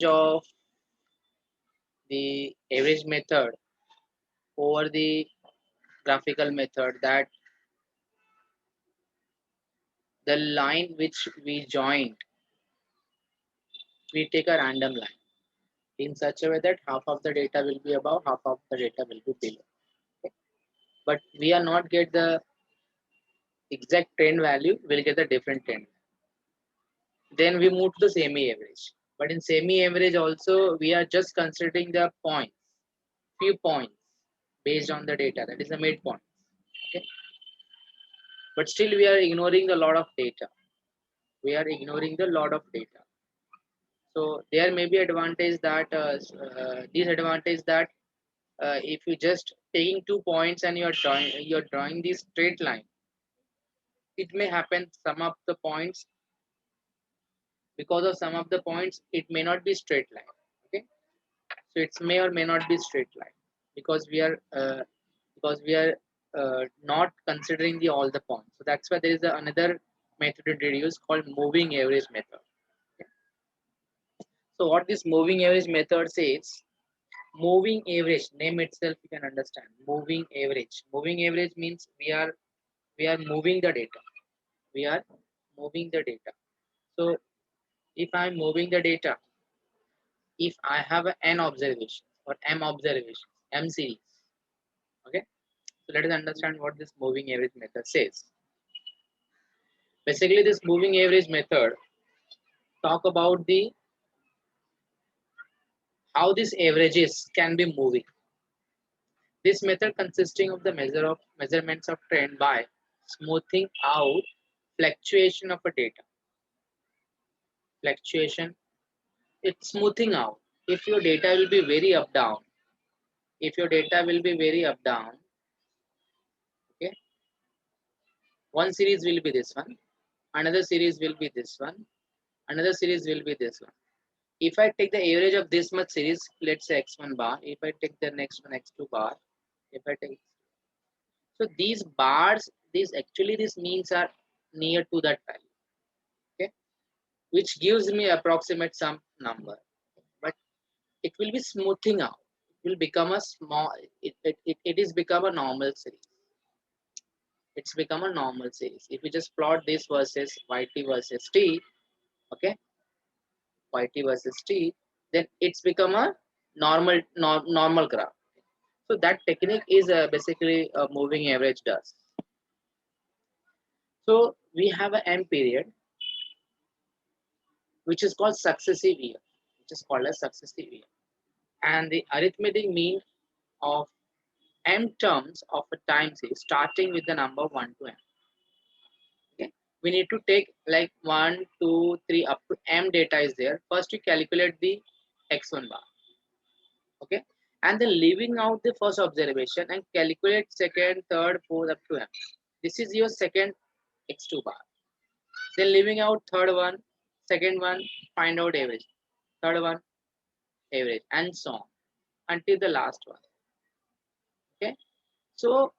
of the average method over the graphical method, that the line which we joined, we take a random line in such a way that half of the data will be above, half of the data will be below. Okay? But we are not get the exact trend value, we'll get the different trend. Then we move to the semi-average. But in semi-average also, we are just considering the points, few points based on the data, that is the midpoint. Okay? But still we are ignoring a lot of data. We are ignoring the lot of data. So there may be advantage that disadvantage that if you just taking 2 points and you're drawing this straight line, it may happen some of the points, because of some of the points it may not be straight line. Okay, so it may or may not be straight line, because we are not considering the all the points. So that's why there is another method introduced called moving average method. Okay? So what this moving average method says, moving average name itself you can understand. Moving average means we are moving the data. We are moving the data. So if I'm moving the data, if I have n observations or m observations, m series. Okay, so let us understand what this moving average method says. Basically, this moving average method talk about the how these averages can be moving. This method consisting of the measurements of trend by smoothing out fluctuation of a data. Fluctuation, it's smoothing out. If your data will be very up down, if your data will be very up down, okay, one series will be this one, another series will be this one, another series will be this one. If I take the average of this much series, let's say x1 bar, if I take the next one x2 bar, if I take, so these bars, these means are near to that value, okay, which gives me approximate some number, but it will be smoothing out. It will become a small, it is become a normal series. It's become a normal series. If we just plot this versus yt versus t, okay, yt versus t, then it's become a normal graph. So that technique is basically a moving average does. So we have an m period, which is called successive year, which is called as successive year, and the arithmetic mean of m terms of a time series starting with the number 1 to m. Okay, we need to take like 1 2 3 up to m data is there. First you calculate the x1 bar, okay, and then leaving out the first observation and calculate second, third, fourth up to m. This is your second x2 bar. Then leaving out third one, second one, find out average, third one average, and so on until the last one. Okay, so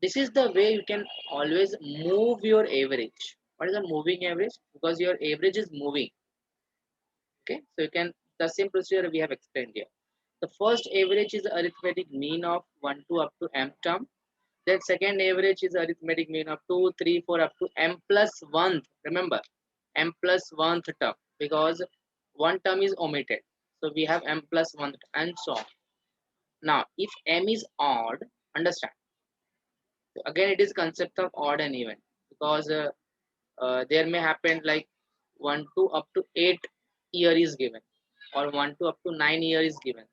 this is the way you can always move your average. What is a moving average? Because your average is moving. Okay, so you can, the same procedure we have explained here. The first average is the arithmetic mean of 1 to up to m term. Then second average is arithmetic mean of 2 3 4 up to m plus 1. Remember, m plus 1th term, because one term is omitted, so we have m plus 1 and so on. Now if m is odd, understand, again it is concept of odd and even, because there may happen like 1 to up to 8 year is given, or 1 to up to 9 year is given.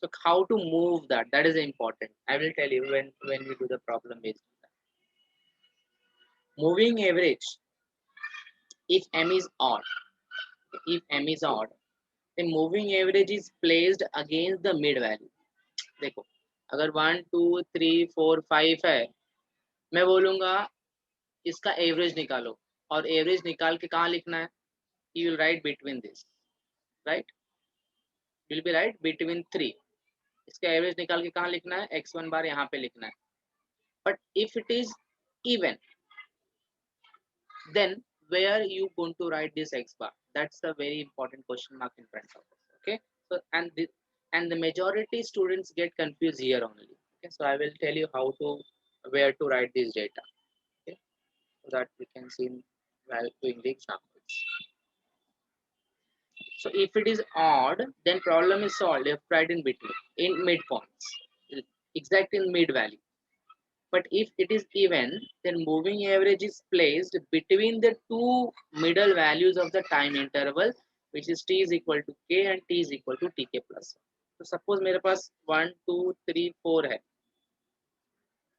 So how to move that, that is important. I will tell you when we do the problem based on that. Moving average, if m is odd, if m is odd, the moving average is placed against the mid value. देखो, अगर 1 2 3 4 5 है, मैं बोलूंगा इसका average निकालो, और average निकाल के कहाँ लिखना है, you will write between this, right, will be right between 3. इसका एवरेज निकाल के कहाँ लिखना है, x1 बार यहाँ पे लिखना है. But if it is even, then where you going to write this x bar? That's a very important question mark in front of us. Okay, so and the majority students get confused here only. Okay, so I will tell you how to where to write this data. Okay, so that we can see while doing the examples. So if it is odd, then problem is solved if right in between, in midpoints, exact in mid value. But if it is even, then moving average is placed between the two middle values of the time interval, which is t is equal to k and t is equal to tk plus 1. So suppose मेरे पास 1, 2, 3, 4 है.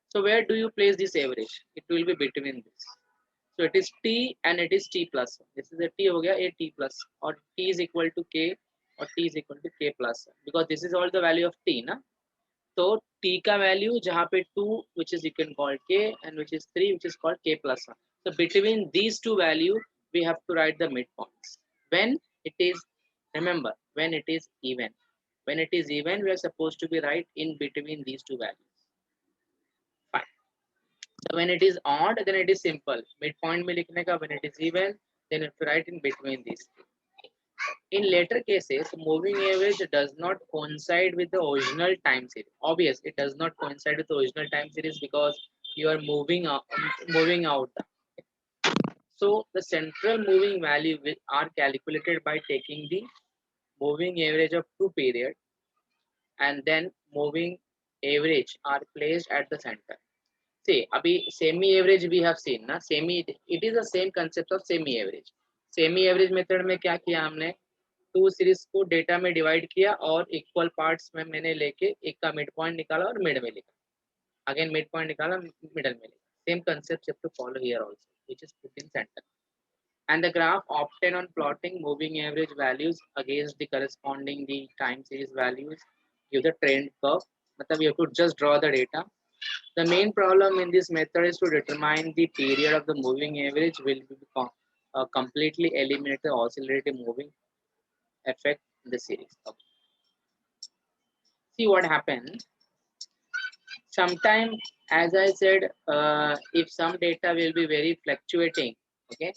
So where do you place this average? It will be between this. So it is t and it is t plus 1. This is a t हो गया, a t plus, or t is equal to k, or t is equal to k plus 1. Because this is all the value of t, ना? तो t का value जहाँ पे 2 which is you can call k and which is 3 which is called k plus 1. So between these two value we have to write the midpoints. When it is, remember, when it is even. When it is even, we are supposed to be right in between these two values. Fine. So when it is odd, then it is simple. Midpoint में लिखने का, when it is even, then you have to write in between these. In later cases, moving average does not coincide with the original time series. Obvious, it does not coincide with the original time series because you are moving out. So the central moving value are calculated by taking the moving average of two periods, and then moving average are placed at the center. See, abhi semi average we have seen, na? It is the same concept of semi average. Semi average method में क्या किया हमने? To series को data में divide किया और equal parts में मैंने लेके एक का मिड पॉइंट निकाला और मिड में लिखा, अगेन मिड पॉइंट निकाला, मिडल में लिखा. Same concept you have to follow here also, which is put in center. And the graph obtained on plotting moving average values against the corresponding the time series values give the trend curve. मतलब you have to just draw the data. The main problem in this method is to determine the period of the moving average will be completely eliminate the oscillatory moving effect in the series. Okay. See what happens. Sometime, as I said, if some data will be very fluctuating, okay,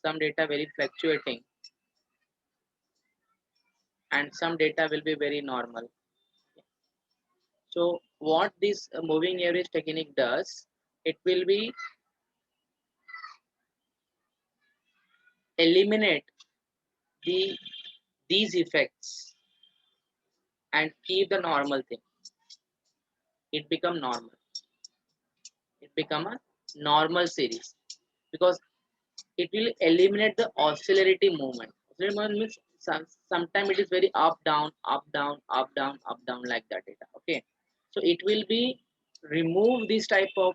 some data very fluctuating, and some data will be very normal. So what this moving average technique does, it will be eliminate the these effects and keep the normal thing. It become normal. It become a normal series because it will eliminate the oscillatory movement. Oscillatory movement means sometimes it is very up down up down up down up down like that data. Okay, so it will be remove this type of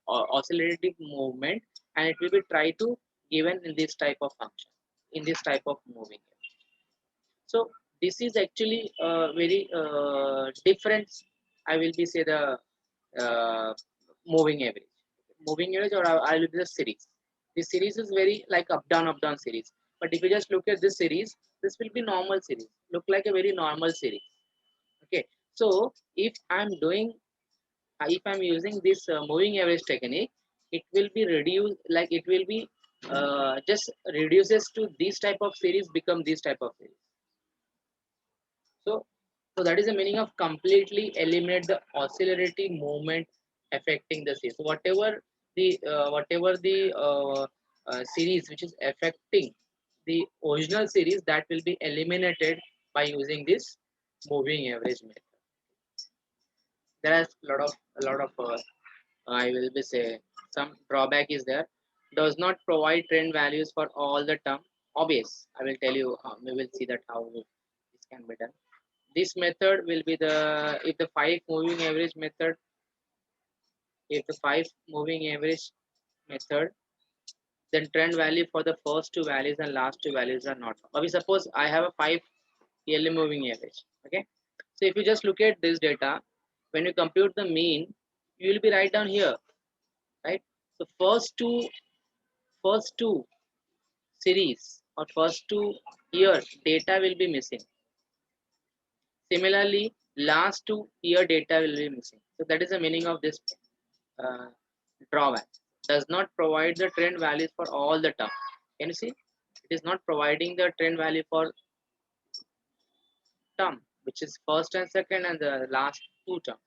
oscillatory movement, and it will be try to given in this type of function, in this type of moving. So this is actually very different. I will be say the uh, moving average. Moving average, or I will be the series. This series is very like up down series. But if you just look at this series, this will be normal series. Look like a very normal series. Okay. So if I'm using this moving average technique, it will be reduced. Like it will be just reduces to this type of series, become this type of series. So, so that is the meaning of completely eliminate the oscillatory movement affecting the series. So whatever the series which is affecting the original series, that will be eliminated by using this moving average method. There is a lot of I will be say some drawback is there. Does not provide trend values for all the term. Obvious. I will tell you. We will see that how this can be done. This method will be the if the five moving average method, if the five moving average method, then trend value for the first two values and last two values are not. But we suppose I have a five yearly moving average. Okay, so if you just look at this data, when you compute the mean, you will be right down here, right? So first two series or first 2 year data will be missing. Similarly, last 2 year data will be missing. So that is the meaning of this uh, drawback. does not provide the trend values for all the term. Can you see? It is not providing the trend value for term, which is first and second and the last two terms.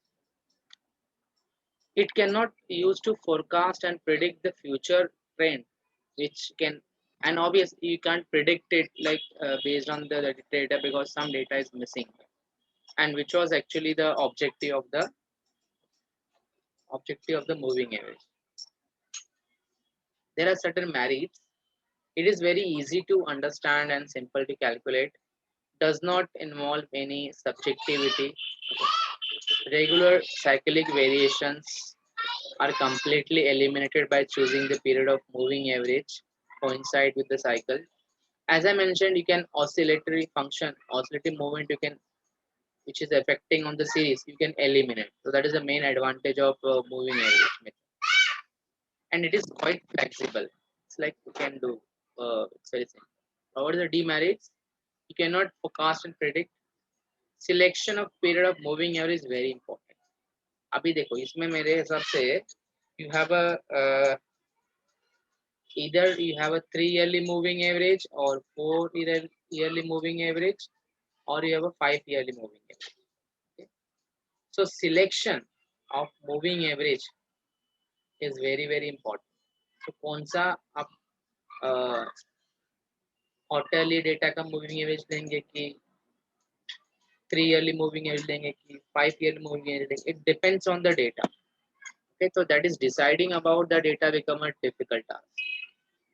It cannot use to forecast and predict the future trend, which can, and obviously you can't predict it like based on the data because some data is missing, and which was actually the objective of the moving average. There are certain merits. It is very easy to understand and simple to calculate. Does not involve any subjectivity. Regular cyclic variations are completely eliminated by choosing the period of moving average coincide with the cycle. As I mentioned, you can oscillatory function, oscillating movement, you can, which is affecting on the series, you can eliminate. So that is the main advantage of moving average method, and it is quite flexible. It's like you can do. It's very simple. However, the demerits, you cannot forecast and predict. Selection of period of moving average is very important. अभी देखो इसमें मेरे हिसाब से you have a either you have a 3 yearly moving average or 4 yearly moving average, or you have a 5 yearly moving average. Okay? So selection of moving average is very important. So कौन सा आप quarterly data का moving average लेंगे कि 3 yearly moving average लेंगे कि 5 yearly moving average लेंगे? It depends on the data. Okay, so that is deciding about the data become a difficult task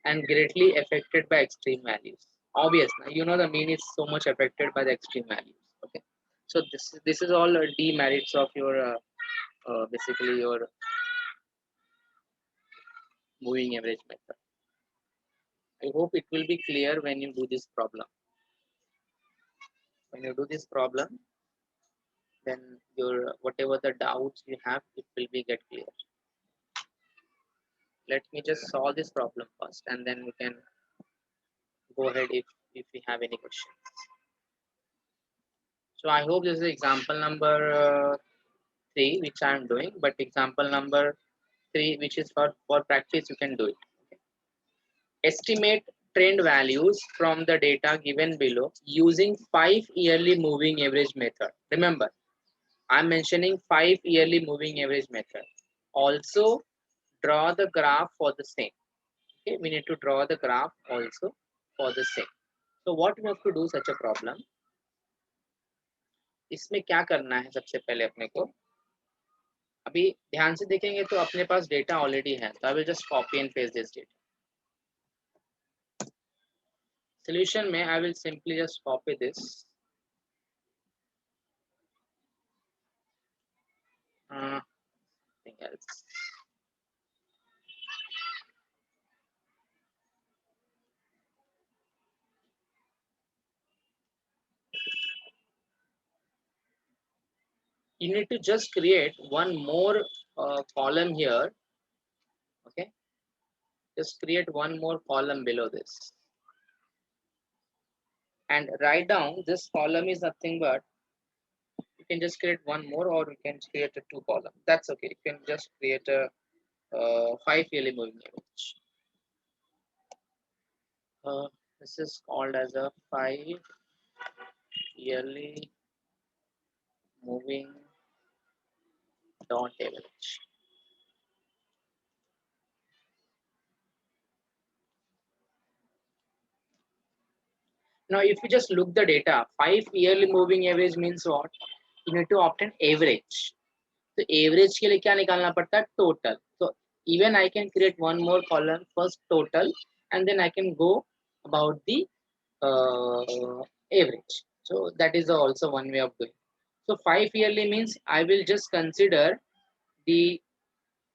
and greatly affected by extreme values. Obviously, you know the mean is so much affected by the extreme values. Okay, so this is all demerits of your basically your moving average method. I hope it will be clear when you do this problem. When you do this problem, then your whatever the doubts you have, it will be get clear. Let me just solve this problem first, and then we can go ahead if we have any questions. So I hope this is example number 3 which I am doing, but example number 3 which is for practice you can do it. Okay. Estimate trend values from the data given below using 5 yearly moving average method. Remember, I'm mentioning 5 yearly moving average method. Also draw the graph for the same. Okay, we need to draw the graph also for the same. So what we have to do such a problem? इसमें क्या करना है सबसे पहले अपने को? अभी ध्यान से देखेंगे तो अपने पास डेटा ऑलरेडी है, तो I will just copy and paste this data. Solution में I will simply just copy this. Nothing else. You need to just create one more column here. Okay, just create one more column below this and write down this column is nothing but, you can just create one more or you can create a 2 column. That's okay. You can just create a 5 yearly moving average. This is called as a 5 yearly moving dot average. Now, if you just look the data, 5 yearly moving average means what? You need to obtain average. So average के लिए क्या निकालना पड़ता है? Total. So even I can create one more column, first total, and then I can go about the average. So that is also one way of doing. So 5 yearly means I will just consider the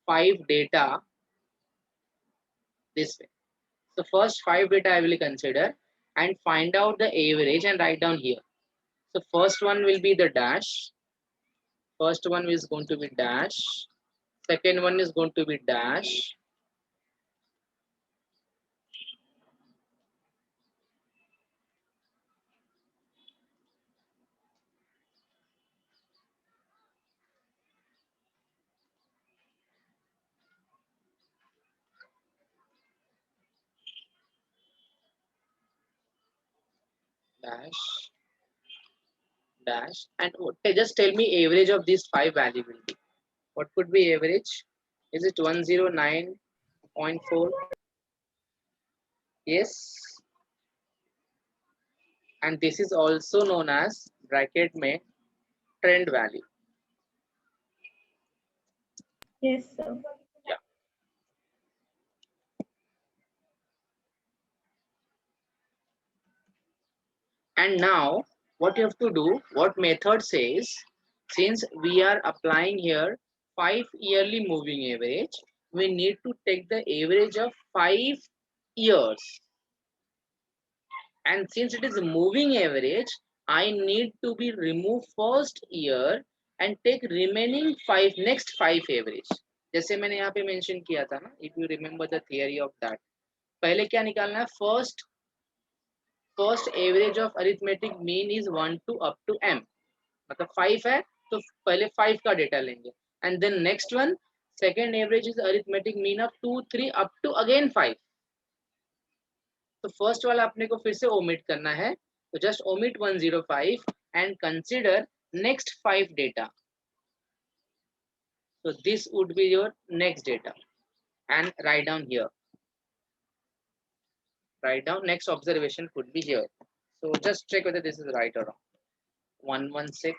5 data this way. So first 5 data I will consider and find out the average and write down here. So first one will be the dash. First one is going to be dash. Second one is going to be dash. dash dash, and just tell me average of these 5 value will be. What could be average? Is it 109.4? Yes. And this is also known as bracket में trend value. Yes, sir. Yeah. And now what you have to do, what method says, since we are applying here 5 yearly moving average, we need to take the average of 5 years. And since it is a moving average, I need to be remove first year and take remaining 5 next 5 average. जैसे मैंने यहाँ पे mention किया था ना, if you remember the theory of that, पहले क्या निकालना है? first average of arithmetic mean is 1 to up to m, मतलब 5 है तो पहले 5 का डेटा लेंगे, and then next one second average is arithmetic mean of 2 3 up to again 5. तो फर्स्ट वाला अपने को फिर से ओमिट करना है, तो just omit 105 and consider next 5 data. So this would be your next data and write down here. Write down next observation could be here. So just check whether this is right or wrong. 116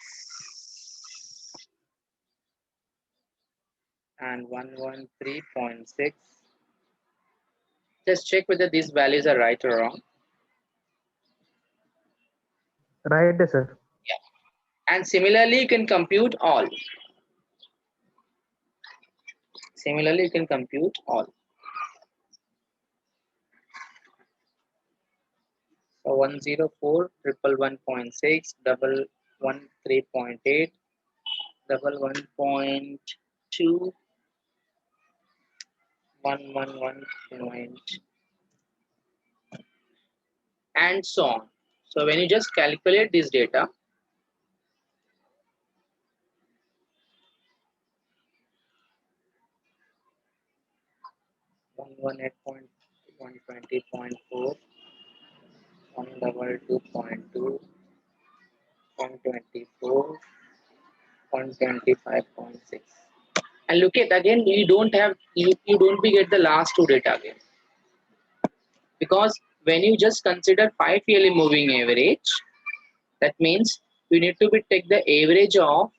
and 113.6. Just check whether these values are right or wrong. Right, sir. Yeah. And similarly, you can compute all. Similarly, you can compute all. So 104,111.6, 113.8, 111.2, 111 point, and so on. So when you just calculate this data, one one 120.4, 122.2, 124, 125.6. And look at again, you don't be get the last 2 data again, because when you just consider 5 yearly moving average, that means you need to be take the average of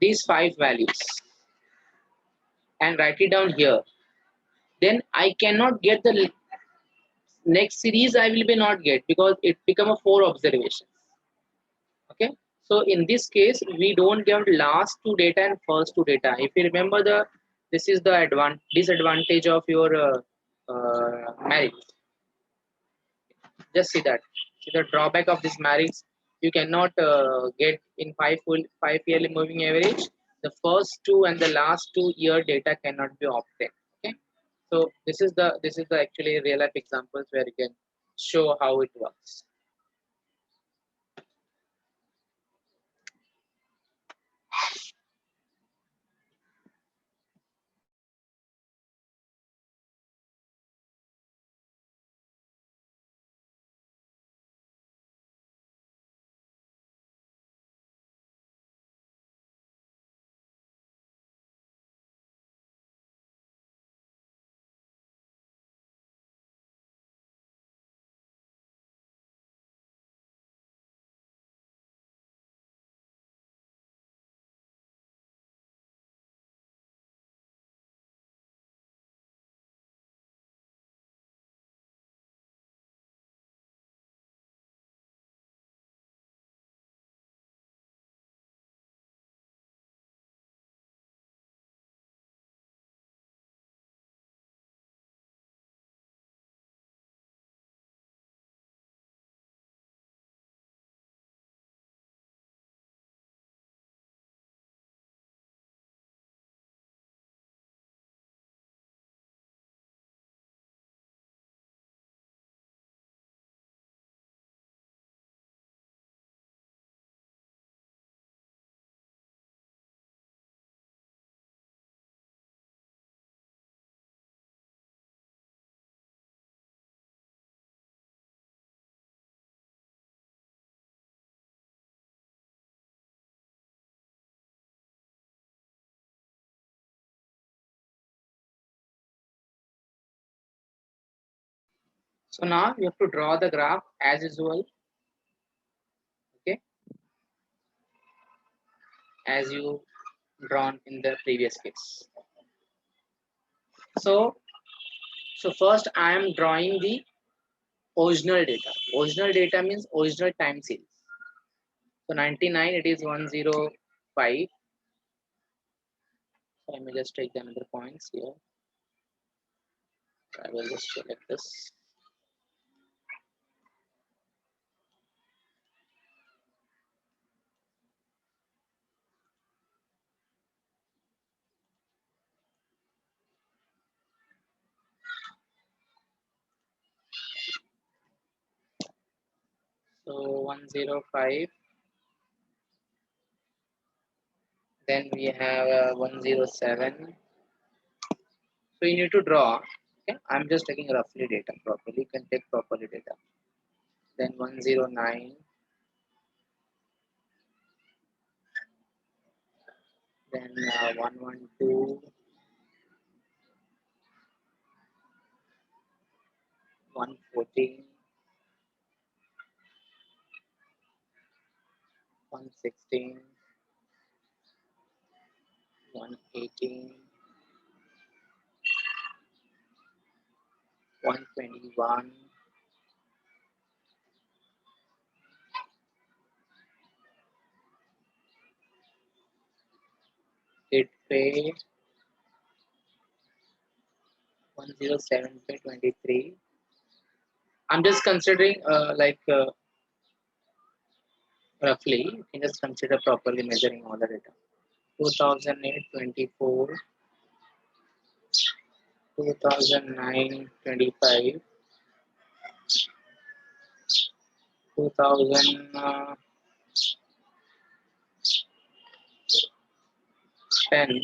these 5 values and write it down here. Then I cannot get the next series, I will be not get, because it become a 4 observations. Okay, so in this case we don't get last 2 data and first 2 data. If you remember, this is the disadvantage of your marriage. Just see the drawback of this marriage. You cannot get in 5 yearly moving average, the first 2 and the last 2 year data cannot be obtained. Okay, so this is the actually real life examples where you can show how it works. So now you have to draw the graph as usual, okay, as you drawn in the previous case. So first I am drawing the original data. Original data means original time series. So 99, it is 105. So I may just take another points here. I will just select this. So 105. Then we have 107. So you need to draw. Okay, I'm just taking roughly data properly. You can take properly data. Then 109. Then 112. 114. 116. 118. 121. 8 107 23. I'm just considering roughly. You can just consider properly measuring all the data. 2008 24, 2009 25, 2010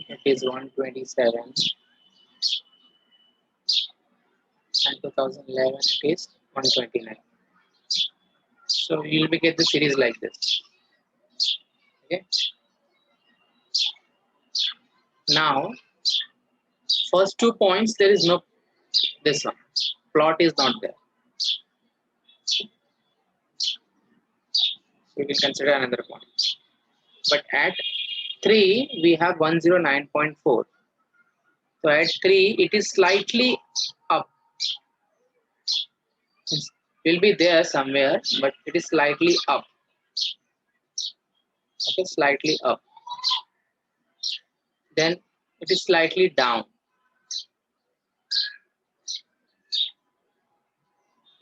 it is 127, and 2011 it is 129. So you will get the series like this. Okay. Now, first 2 points there is no this one. Plot is not there. So we will consider another point. But at 3 we have 109.4. So at 3 it is slightly up. It will be there somewhere, but it is slightly up. Okay, slightly up. Then it is slightly down.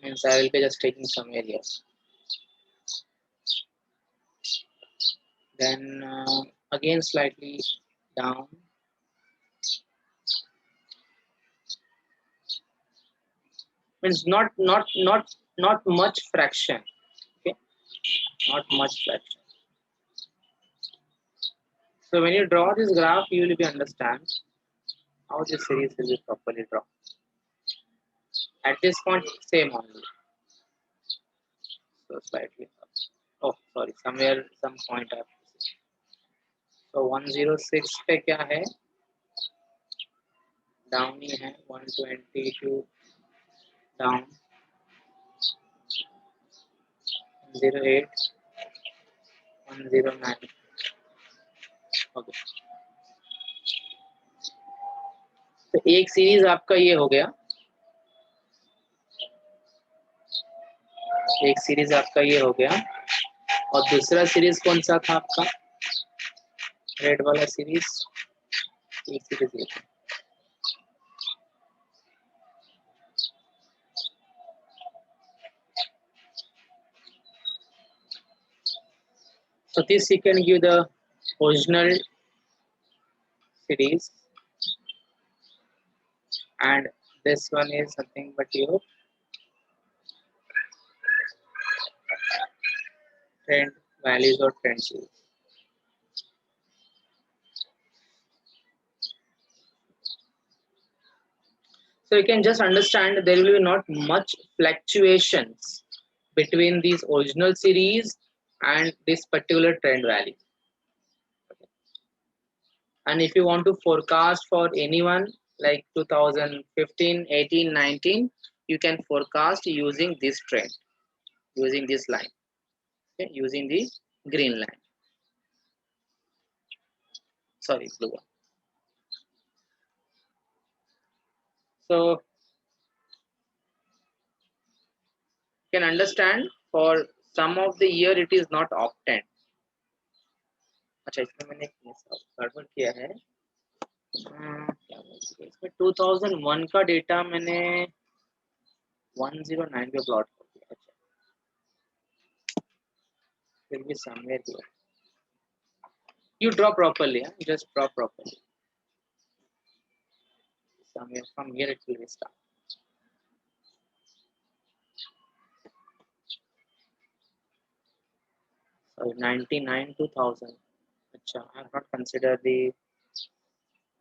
Means I will be just taking some areas. Then again slightly down. Means not much fraction. Okay, not much fraction. So when you draw this graph, you will be understand how this series will be properly drawn. At this point, same only. So slightly up. Oh, sorry, somewhere some point I have to see. So 106 पे क्या है? Down ही है. 122 down. 108, 109. Okay. तो एक series आपका ये हो गया. एक सीरीज आपका ये हो गया. और दूसरा सीरीज कौन सा था आपका? रेड वाला सीरीज. एक सीरीज ये था. So this you can give the original series, and this one is nothing but your trend values or trend series. So you can just understand there will be not much fluctuations between these original series and this particular trend value. And if you want to forecast for anyone like 2015, 18, 19, you can forecast using this trend, using this line, okay, using the green line, sorry, blue one. So you can understand for some of the year it is not obtained. अच्छा इसमें मैंने गड़बड़ किया है, क्या बोलते हैं इसमें 2001 का डेटा मैंने 109 पे प्लॉट कर दिया. अच्छा फिर भी somewhere here you draw properly, just draw properly. Somewhere from here it will start. So 99 2000. Acha, I have not considered the,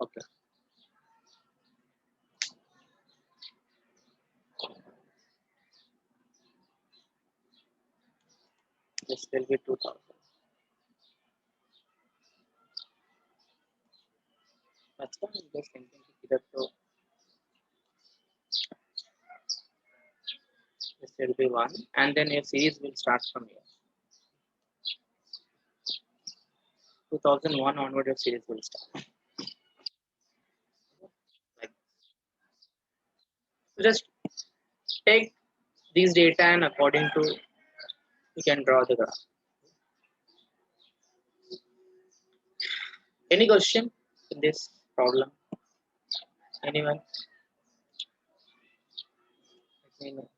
okay. This will be 2000. That's why I'm just thinking either to, this will be 1 and then your series will start from here. 2001 onward your series will start. Like, so just take these data and according to you can draw the graph. Any question in this problem? Anyone? Let me know.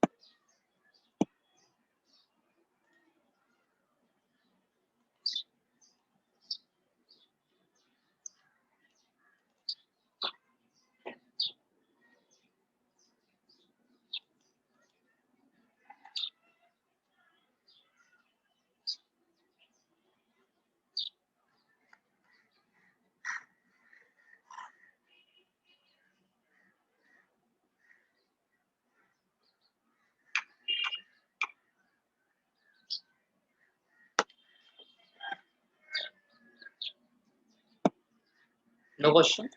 No question?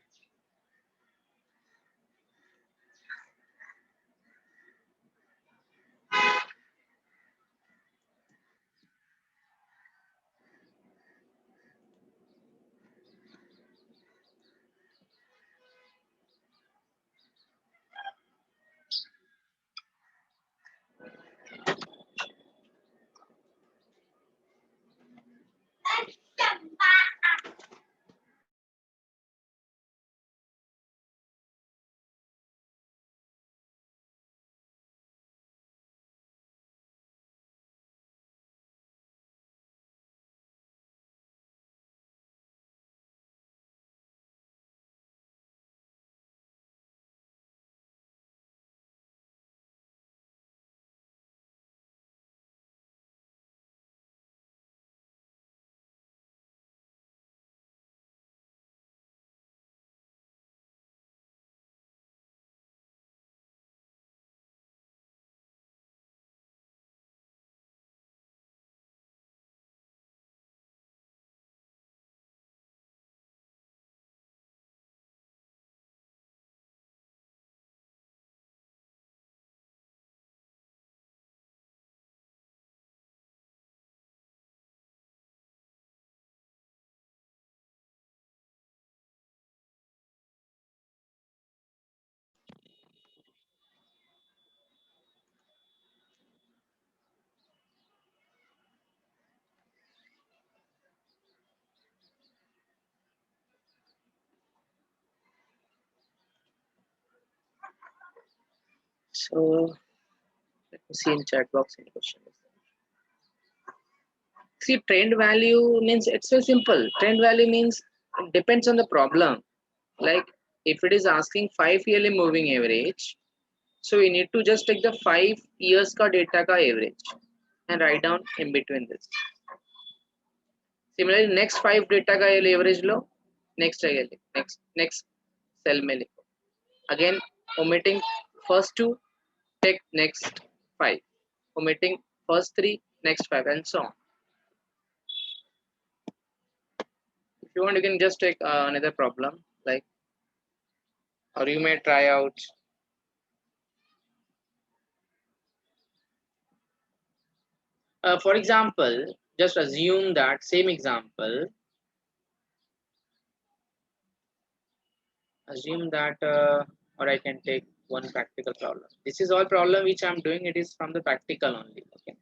So let me see in chat box any question. See, trend value means it's so simple. Trend value means it depends on the problem. Like if it is asking 5 yearly moving average, so we need to just take the 5 years ka data ka average and write down in between this. Similarly, next 5 data ka average lo, next cell mein likho. Again, omitting first 2, take next 5. Omitting first 3, next 5, and so on. If you want, you can just take another problem, like, or you may try out For example, just assume that same example. Assume that, or I can take one practical problem. This is all problem which I'm doing. It is from the practical only. Okay,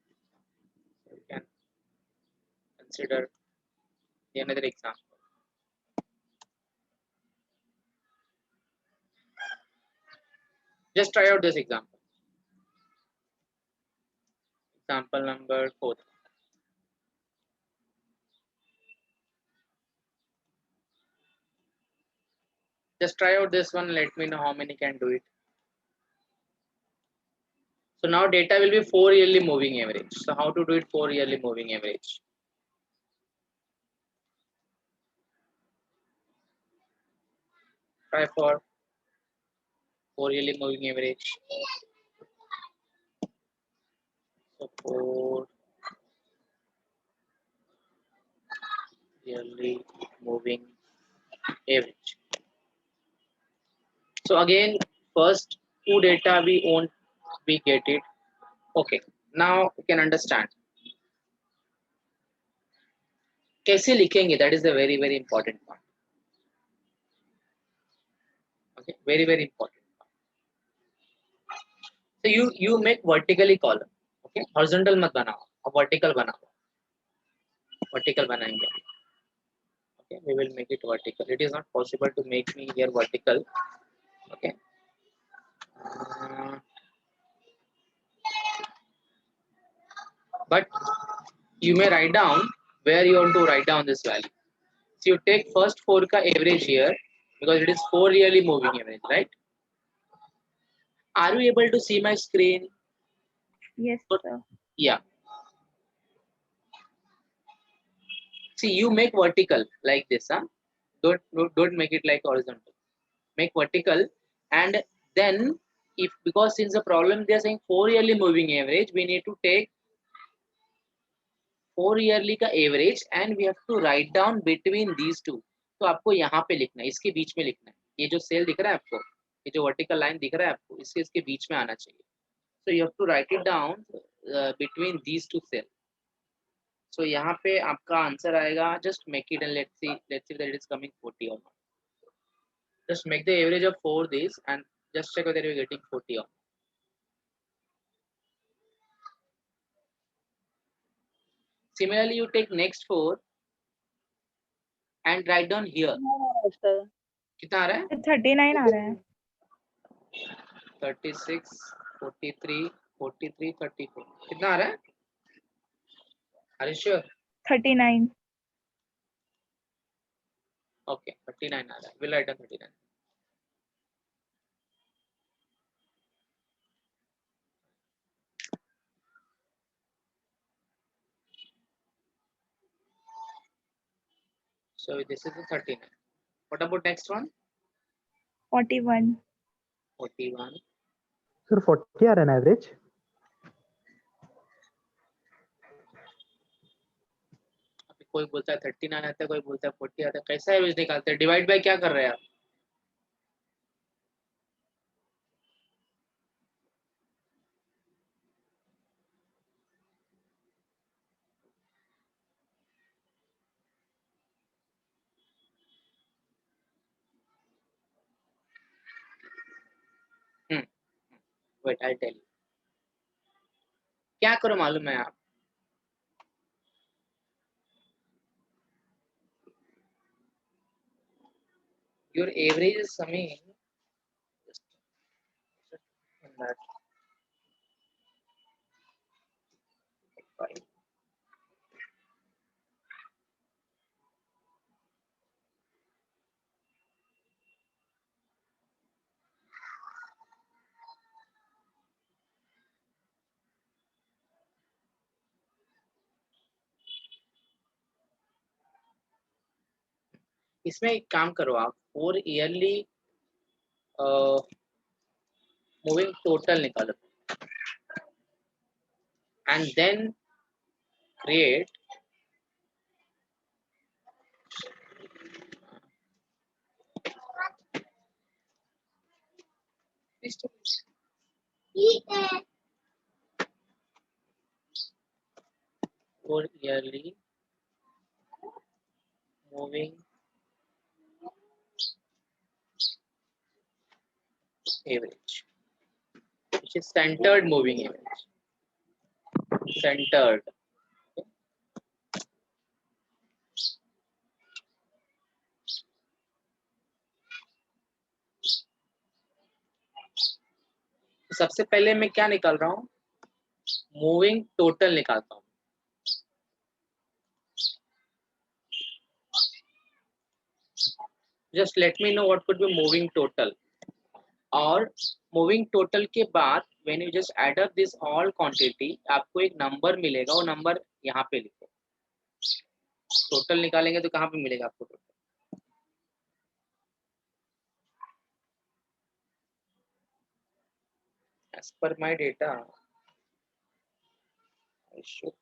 so you can consider another example. Just try out this example. Example number 4. Just try out this one. Let me know how many can do it. So now data will be 4 yearly moving average. So how to do it 4 yearly moving average? Try for 4 yearly moving average. So 4 yearly moving average. So again, first two data we won't we get it. Okay, now you can understand. कैसे लिखेंगे? That is the very important part. Okay, very important part. So you make vertically column. Okay, horizontal मत बनाओ, अब vertical बनाओ. Vertical बनाएंगे. Okay, we will make it vertical. It is not possible to make me here vertical. Okay. But you may write down where you want to write down this value. So you take first 4 ka average here because it is 4 yearly moving average, right? Are you able to see my screen? Yes, sir. Yeah. See, you make vertical like this, huh? Don't make it like horizontal. Make vertical, and then if because since the problem they are saying 4 yearly moving average, we need to take 4 yearly का average and we have to write down between these two. तो आपको यहाँ पे लिखना है, इसके बीच में लिखना है. ये जो सेल दिख रहा है आपको, ये जो वर्टिकल लाइन दिख रहा है आपको, इसके बीच में आना चाहिए. So you have to write it down between these two cells. So यहाँ पे आपका आंसर आएगा. Just make it and let's see that it is coming 40 or not. Just make the average of 4 days and just check whether you're getting 40 or not. Similarly, you take next 4 and write down here. कितना आ रहा है? 39 आ रहा है. 36, 43, 43, 34. कितना आ रहा है? Are you sure? 39. Okay, 39 आ रहा है. We'll write down 39. So this is the 39. What about next one? 41. 41. Sir, 40 are an average. कोई बोलता है 39 आता है, कोई बोलता है 40 आता है. कैसा एवरेज निकालते हैं? डिवाइड बाय क्या कर रहे हैं आप? Wait, I'll tell you. क्या करो मालूम है आप? Your average is coming just in that 5. इसमें एक काम करो आप, 4 ईयरली मूविंग टोटल निकालो and then create 4 yearly moving average, which is centered moving average. Centered. सबसे पहले मैं क्या निकाल रहा हूँ? मूविंग टोटल निकालता हूँ. Just let me know what could be moving total. और मूविंग टोटल के बाद when you just add up this all quantity, आपको एक नंबर मिलेगा. वो नंबर यहाँ पे लिखो. टोटल निकालेंगे तो कहाँ पे मिलेगा आपको total? As per my data, I should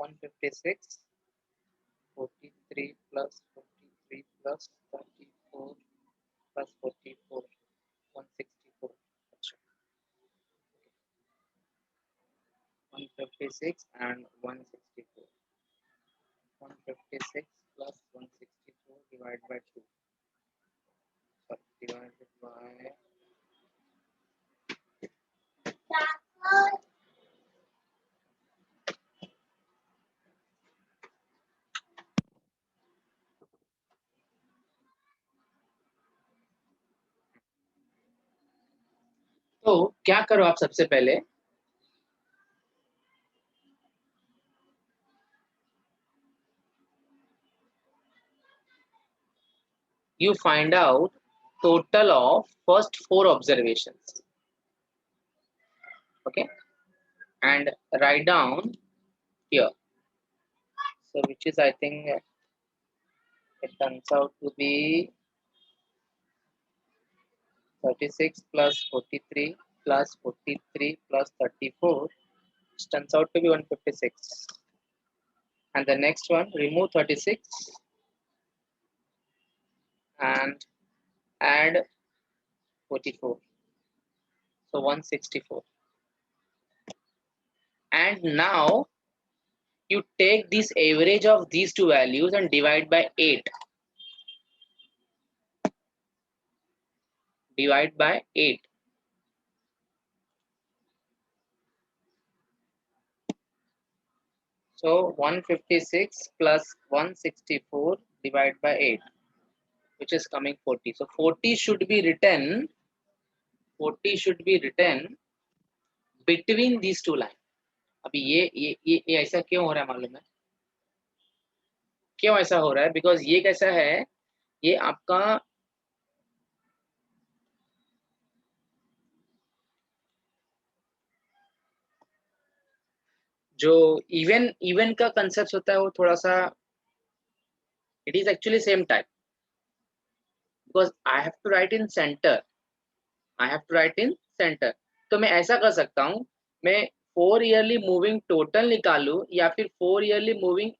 $156, 43 plus 43 plus 34 plus 44, 164. 156 and 164. 156 plus 164 divided by 2. Sorry, divided by तो क्या करो आप सबसे पहले you find out total of first 4 observations, okay, and write down here. So which is, I think it turns out to be 36 plus 43 plus 43 plus 34, which turns out to be 156. And the next one, remove 36 and add 44. So 164. And now you take this average of these two values and divide by 8. Divide by 8. So 156 plus 164 divided by 8, which is coming 40. So 40 should be written. 40 should be written between these two lines. अभी ये ऐसा क्यों हो रहा है मालूम है? क्यों ऐसा हो रहा है? Because ये कैसा है? ये आपका जो इवन का कंसेप्ट होता है वो थोड़ा सा it is actually same type, because I have to write in center. I have to write in center. तो मैं ऐसा कर सकता हूँ, मैं 4 yearly moving total निकालूं या फिर 4 yearly moving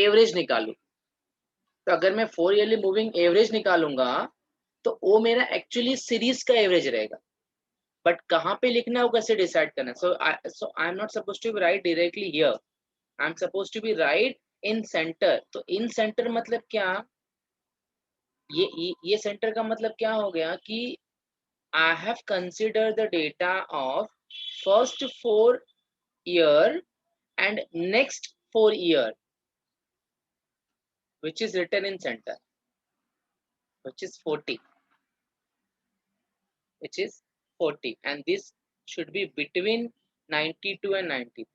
average निकालूं. तो अगर मैं 4 yearly moving average निकालूंगा तो वो मेरा एक्चुअली सीरीज का एवरेज रहेगा. बट कहाँ पे लिखना है वो कैसे डिसाइड करना. So I am not suppose to be write directly here. I am suppose to be write in centre. तो इन सेंटर मतलब क्या? ये सेंटर का मतलब क्या हो गया कि I have considered the data of first 4 year and next 4 year, which is written in center, which is 40, which is 40, and this should be between 92 and 93.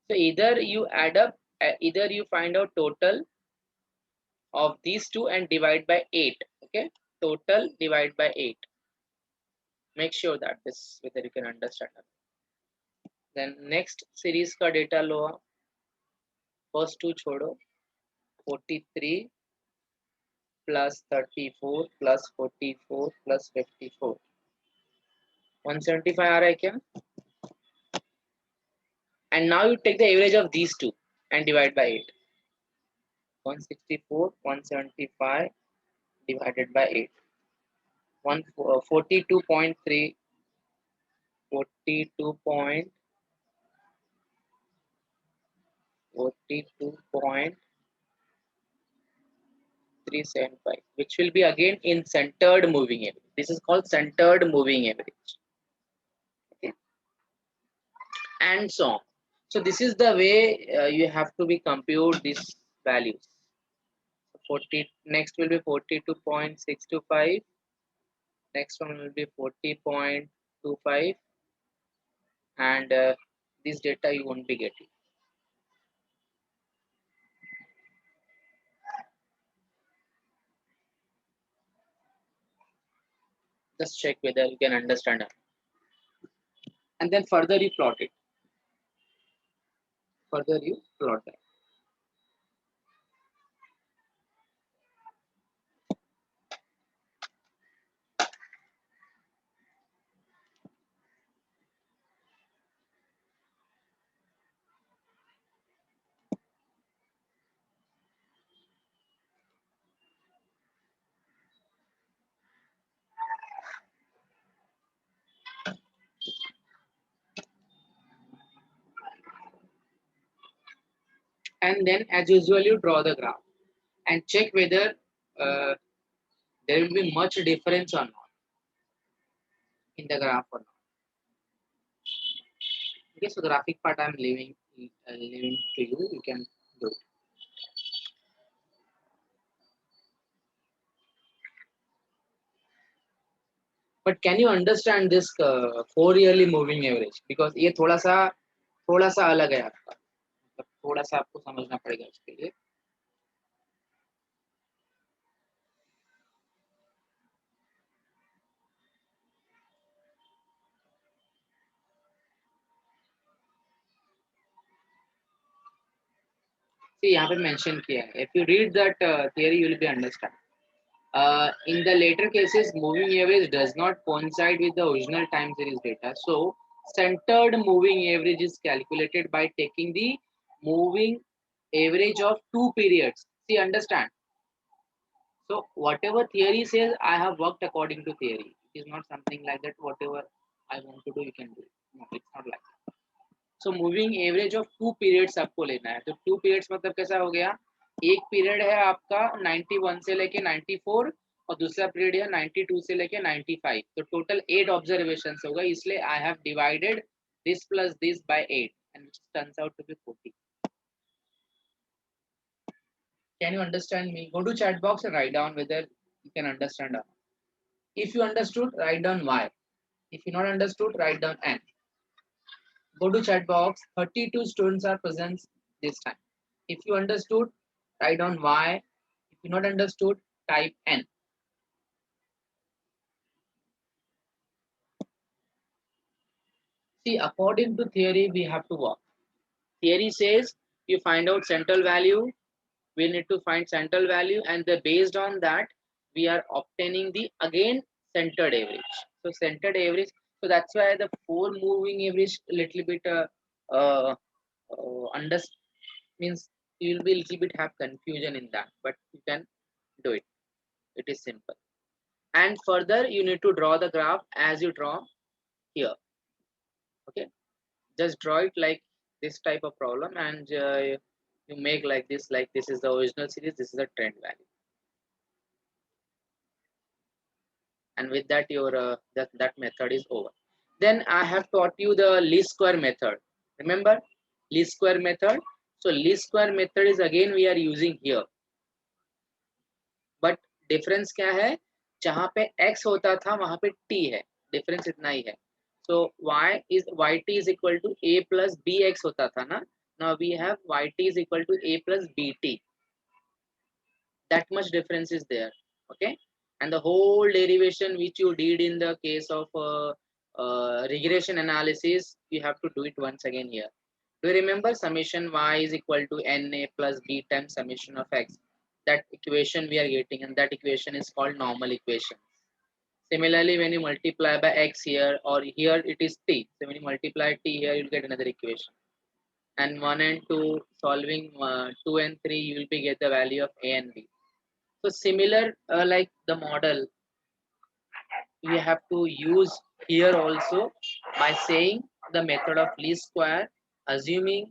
So either you add up, either you find out total of these two and divide by 8. Okay, total divide by 8. Make sure that this whether you can understand. Then next series का data लो. First two छोड़ो. 43 plus 34 plus 44 plus 54. 175 आ रहा है क्या? And now you take the average of these two and divide by 8. 164, 175 divided by 8. 42.3, 42.375, which will be again in centered moving average. This is called centered moving average. Okay. And so on. So this is the way you have to be compute these values. 40, next will be 42.625. Next one will be 40.25, and this data you won't be getting. Just check whether you can understand it. And then further you plot it. Further you plot that. And then as usual you draw the graph and check whether there will be much difference or not in the graph or not. Okay, so graphic part I'm leaving to you. You can do it. But can you understand this 4-yearly moving average? Because ये थोड़ा सा अलग है आपका, मतलब थोड़ा सा आपको समझना पड़ेगा इसके लिए. See, यहाँ पे mention किया है. If you read that theory, you will be understand. In the later cases, moving average does not coincide with the original time series data. So, centered moving average is calculated by taking the moving average of 2 periods. See, understand. So, whatever theory says, I have worked according to theory. It is not something like that. Whatever I want to do, you can do. No, it's not like that. So, moving average of 2 periods आपको लेना है. तो 2 periods मतलब कैसा हो गया? एक period है आपका 91 से लेके 94 और दूसरा पीरियड है 92 से लेके 95. तो टोटल 8 ऑब्जर्वेशन होगा, इसलिए I have divided this plus this by 8 and which turns out to be 40. Can you understand me? Go to chat box and write down whether you can understand or not. If you understood, write down Y. If you not understood, write down N. Go to chat box. 32 students are present this time. If you understood, write down Y. If you not understood, type N. See, according to theory, we have to work. Theory says you find out central value. We need to find central value, and based on that, we are obtaining the again centered average. So centered average. So that's why the 4 moving average little bit means you will be little bit have confusion in that, but you can do it. It is simple. And further, you need to draw the graph as you draw here. Okay, just draw it like this type of problem, and you make like this is the original series, this is the trend value, and with that your that method is over. Then I have taught you the least square method. Remember least square method? So least square method is again we are using here, but difference क्या है? जहाँ पे x होता था वहाँ पे t है, difference इतना ही है. So yt is equal to a plus bx होता था ना. Now we have yt is equal to a plus bt. That much difference is there. Okay, and the whole derivation which you did in the case of regression analysis, you have to do it once again here. Do you remember summation y is equal to na plus b times summation of x? that equation we are getting, and that equation is called normal equation. Similarly, when you multiply by x here, or here it is t, so when you multiply t here, you'll get another equation. And 1 and 2, solving 2 and 3, you will be get the value of a and b. So similar, like the model we have to use here also by saying the method of least square, assuming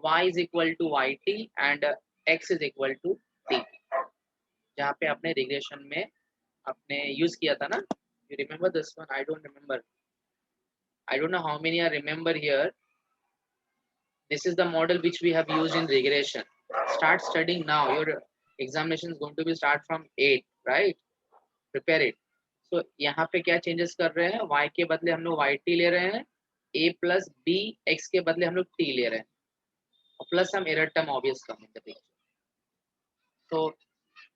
y is equal to yt and x is equal to t. जहाँ पे आपने regression में आपने use किया था ना, you remember this one? I don't remember. I don't know how many I remember here. This is the model which we have used in regression. Start studying now. Your examination is going to be start from 8, right? Prepare it. So यहाँ पे क्या changes कर रहे हैं? Y के बदले हम लोग yt ले रहे हैं, a plus b x के बदले हम लोग t ले रहे हैं, और plus हम error term obvious come in the picture. So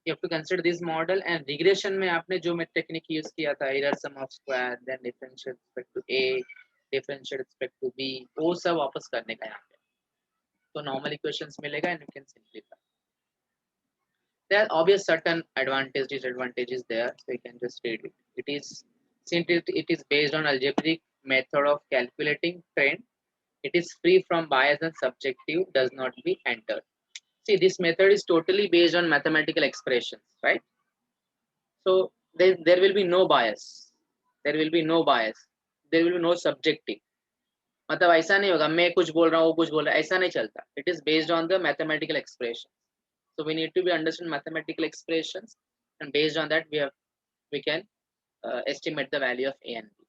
you have to consider this model, and regression में आपने जो technique use किया था, error sum of square, then differential respect to a, differential respect to b, वो सब वापस करने का यहाँ पे. So normal equations मिलेगा and you can simplify. There are obvious certain advantages, disadvantages there, so you can just read it. It is, since it is based on algebraic method of calculating trend, it is free from bias and subjective, does not be entered. See, this method is totally based on mathematical expressions, right? So there will be no bias. There will be no bias. There will be no subjective. मतलब ऐसा नहीं होगा मैं कुछ बोल रहा हूँ वो कुछ बोल रहा है, ऐसा नहीं चलता. It is based on the mathematical expression. So we need to be understand mathematical expressions, and based on that we can estimate the value of a and b.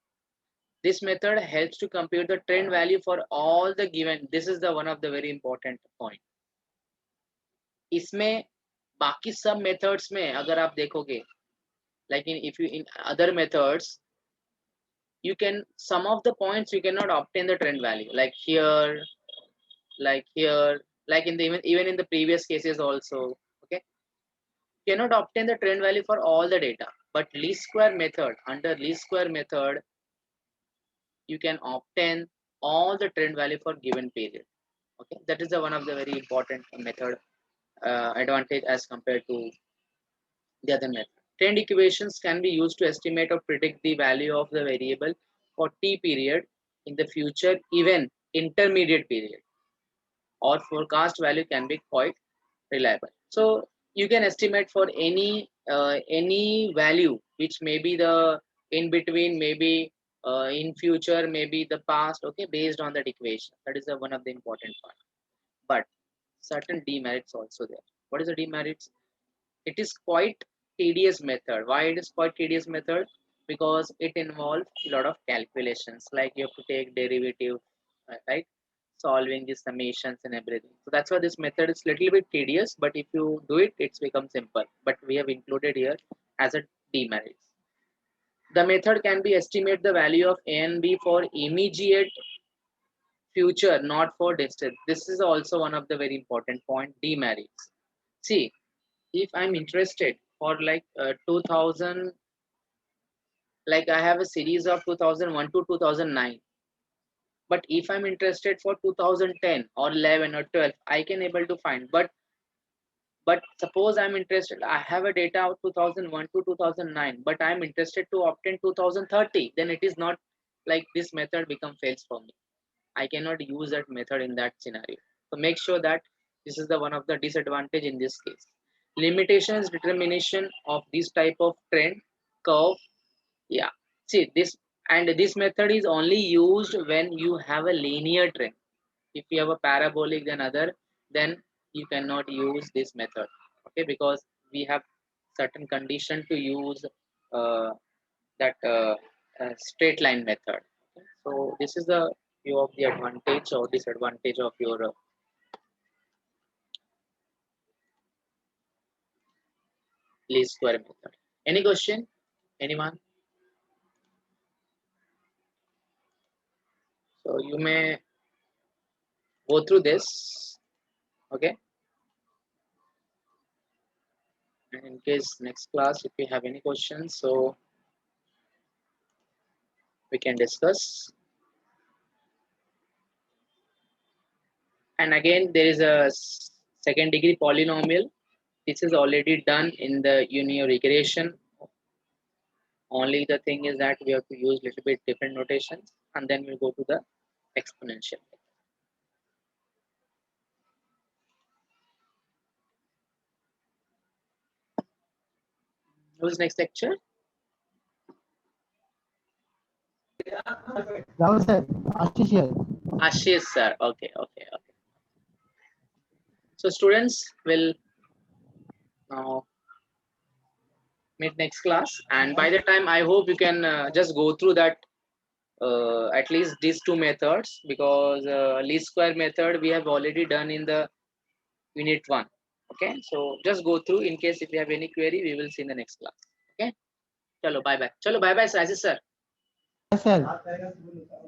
This method helps to compute the trend value for all the given. This is the one of the very important point. इसमें बाकी सब methods में अगर आप देखोगे, like in other methods, you can, some of the points you cannot obtain the trend value, like here, like here, like in the even in the previous cases also. Okay, you cannot obtain the trend value for all the data, but least square method, under least square method you can obtain all the trend value for given period. Okay, that is the one of the very important method advantage as compared to the other method. Trend equations can be used to estimate or predict the value of the variable for t period in the future, even intermediate period, or forecast value can be quite reliable. So you can estimate for any value which may be the in between, maybe in future, maybe the past. Okay, based on that equation. That is one of the important part. But certain demerits also there. What is the demerits? It is quite tedious method. Why it is quite tedious method? Because it involves a lot of calculations, like you have to take derivative, right? Solving the summations and everything. So that's why this method is little bit tedious, but if you do it, it's become simple. But we have included here as a demerits. The method can be estimate the value of a and b for immediate future, not for distant. This is also one of the very important point, demerits. See, if I'm interested for like 2000, like I have a series of 2001 to 2009, but if I'm interested for 2010 or 11 or 12, I can able to find. But suppose I'm interested, I have a data of 2001 to 2009, but I'm interested to obtain 2030, then it is not, like this method become fails for me. I cannot use that method in that scenario. So make sure that this is the one of the disadvantage in this case. Limitations determination of this type of trend curve. Yeah, see this, and this method is only used when you have a linear trend. If you have a parabolic than other, then you cannot use this method. Okay, because we have certain condition to use that straight line method. Okay? So this is the view of the advantage or disadvantage of your least square method. Any question? Anyone? So you may go through this. Okay. And in case next class, if you have any questions, so we can discuss. And again, there is a second degree polynomial. this is already done in the linear regression. Only the thing is that we have to use little bit different notations, and then we'll go to the exponential. Who's next lecture? Rahul sir, Ashish here. Ashish sir. Okay. So students will now meet next class, and by the time I hope you can just go through that at least these two methods, because least square method we have already done in the unit 1. Okay, so just go through. In case if you have any query, we will see in the next class. Okay, chalo bye bye. Chalo bye bye, Rajesh sir. Yes, sir.